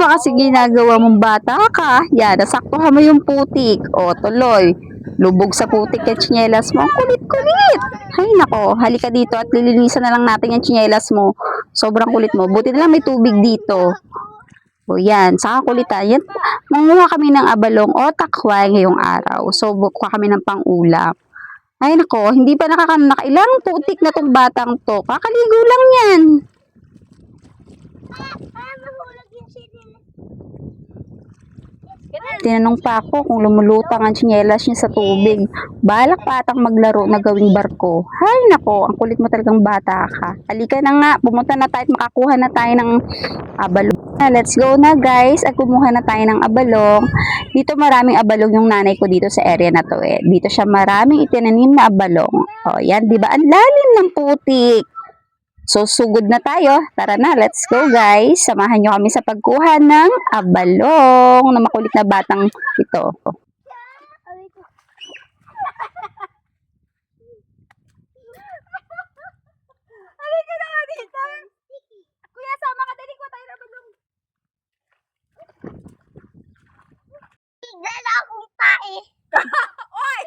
ba kasi ginagawa mong bata ka? Yan, nasaktuhan mo yung putik. O, tuloy. Lubog sa putik yung tsinelas mo. Ang kulit-kulit. Ay, nako. Halika dito at lilinisan na lang natin yung tsinelas mo. Sobrang kulit mo. Buti na lang may tubig dito. O, yan. Saka kulitan. Yan. Manguha kami ng abalong o takway ngayong araw. So, buka kami ng pang-ulam. Ay, nako. Hindi pa nakailang putik na tong batang to. Kakaligo lang yan. Tinanong pa ako kung lumulutang ang tsinelas niya sa tubig. Balak pa atang maglaro na gawing barko. Hay nako, ang kulit mo talagang bata ka. Halika na nga, pumunta na tayo at makakuha na tayo ng abalong. Let's go na guys, at kumuha na tayo ng abalong. Dito maraming abalong yung nanay ko dito sa area na to eh. Dito siya maraming itinanim na abalong. O yan, di ba? Ang lalim ng putik. So, sugod na tayo. Tara na, let's go guys. Samahan nyo kami sa pagkuha ng abalong na makulit na batang ito. Halika na nga dito. Kuya, sama ka. Dali ko tayo ng abalong. Tignan akong tae. Oy!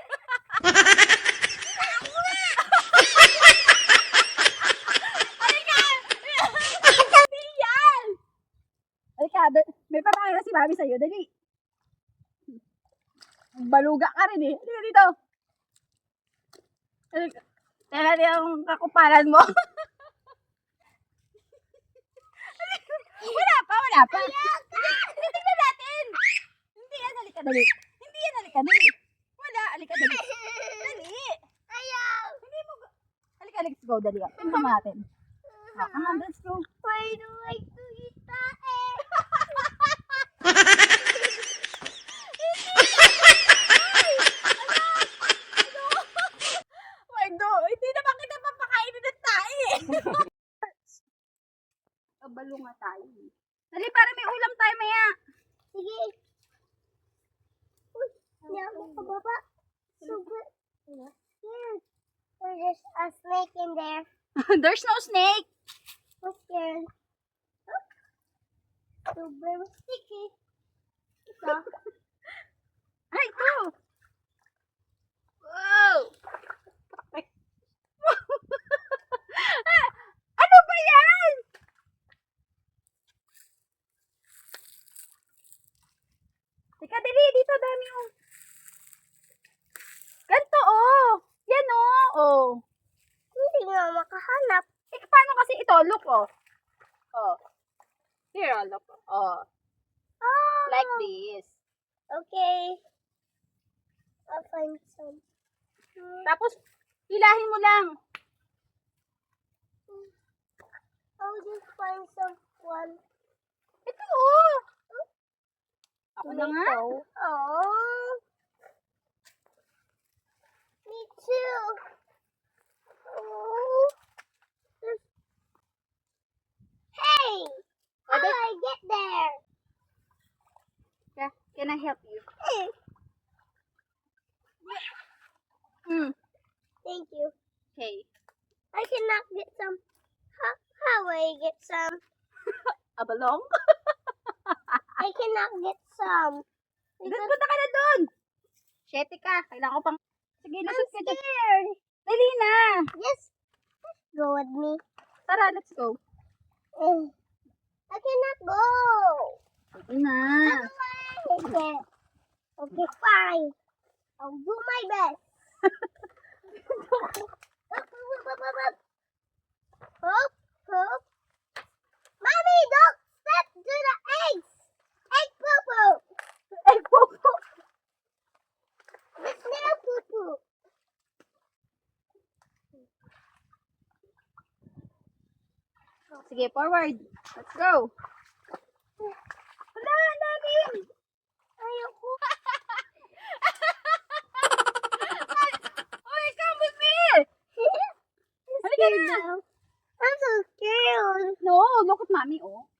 May papakita si Mami sa'yo. Dali. Baluga ka rin eh. Halika dito. Halika. Tingnan yung kakupalan mo. Wala pa. Hindi, tingnan natin. Hindi yan, halika, dali. Hindi yan, halika, dali. Wala, halika, dali. Dali. Ayaw. Hindi mo, halika, let's go, dali. Tingnan natin. Come on, let's go. Why do I do it tae? Hindi naman kita papakainin ng tae. Kabalo nga tayo. Dali, para may ulam tayo maya. Sige. Uy, hindi ako kababa. Super. Here. There's a snake in there. There's no snake. What's there? Oh. Super sticky. Ito. Ay, ito. Wow. Ano ba yan? Teka, dali. Dito, dami yung... Ganto, oh. Yan, oh. Hindi nga makahanap. Eh, paano kasi ito? Look, oh. Oh. Here, oh, look. Oh. Like this. Okay. I'll find some. Tapos, hilahin mo lang. I'll just find some one. Ito, oh. Ako na nga. Oh. Me too. Oh. Hey! How do I get there? Yeah, can I help you? Thank you. Okay. I cannot get some. How will I get some? Abalong? I cannot get some. Punta ka na doon. Shete ka. Kailangan ko pang... Sige, lusot ka dyan. Dali na. Yes. Go with me. Tara, let's go. I cannot go. Sige na. Okay. Okay, fine. I'll do my best. Hop, hop. Mommy, don't step to the eggs. Egg poo-poo. Egg poo-poo. The snail poo-poo. Sige, forward. Let's go. Wala, namin. Ayoko. Oy, come with me. Halika na. I'm so scared. No, look at mommy, oh.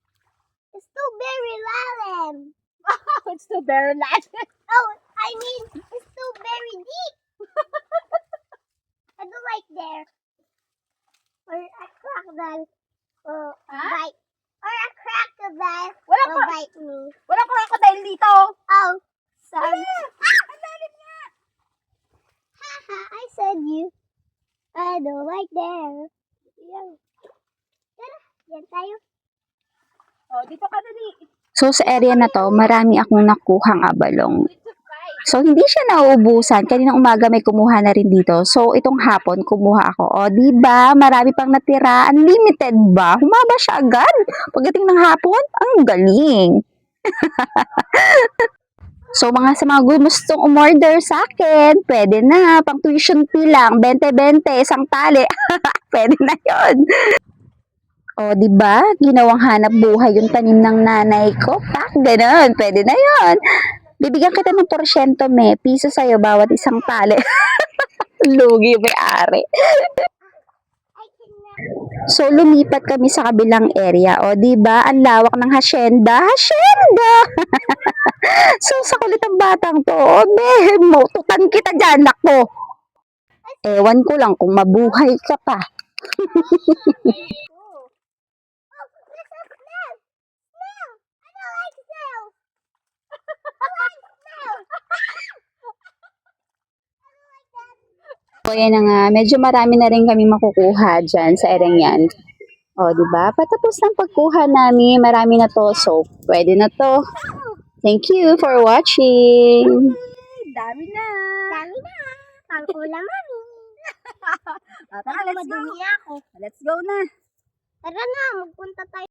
It's too very lalem. It's too very lalem. Oh, I mean, it's too very deep. I don't like there. Or a crocodile. Or a crocodile. crocodile Wala will pa. bite me. Walang crocodile dito. Oh, sorry. Ang lalim niya. Haha, I said you. I don't like there. Yan. Tara, yan tayo. Oh, dito ka dali. So, sa area na to, marami akong nakuhang abalong. So, hindi siya nauubusan. Kaninang umaga may kumuha na rin dito. So, itong hapon, kumuha ako. O, diba? Marami pang natira. Unlimited ba? Humaba siya agad. Pagdating ng hapon, ang galing. So, sa mga gustong umorder sa akin, pwede na. Pang tuition fee lang. 20-20, isang tali. Pwede na yon. O, di ba? Ginawang hanap buhay yung tanim ng nanay ko. Tak, ganun. Pwede na yon. Bibigyan kita ng porsyento, piso sa'yo bawat isang tali. Lugi yung may-ari. I cannot. So, lumipat kami sa kabilang area. O, di ba? Ang lawak ng hasyenda. Hasyenda! So, sa kulit ng batang to, o, motutan kita dyan, nakpo. Ewan ko lang kung mabuhay ka pa. Oh, there's a snail. Snail. I don't like snails. I like snails. So, yan na nga. Medyo marami na rin kami makukuha dyan sa ereng yan. O, di ba? Patapos ng pagkuha namin, marami na to. So, pwede na to. Thank you for watching. Dami na. Dami na. Pang-ulam, mami. Tara, let's go. Madumi ako. Let's go na. Tara na, magpunta tayo.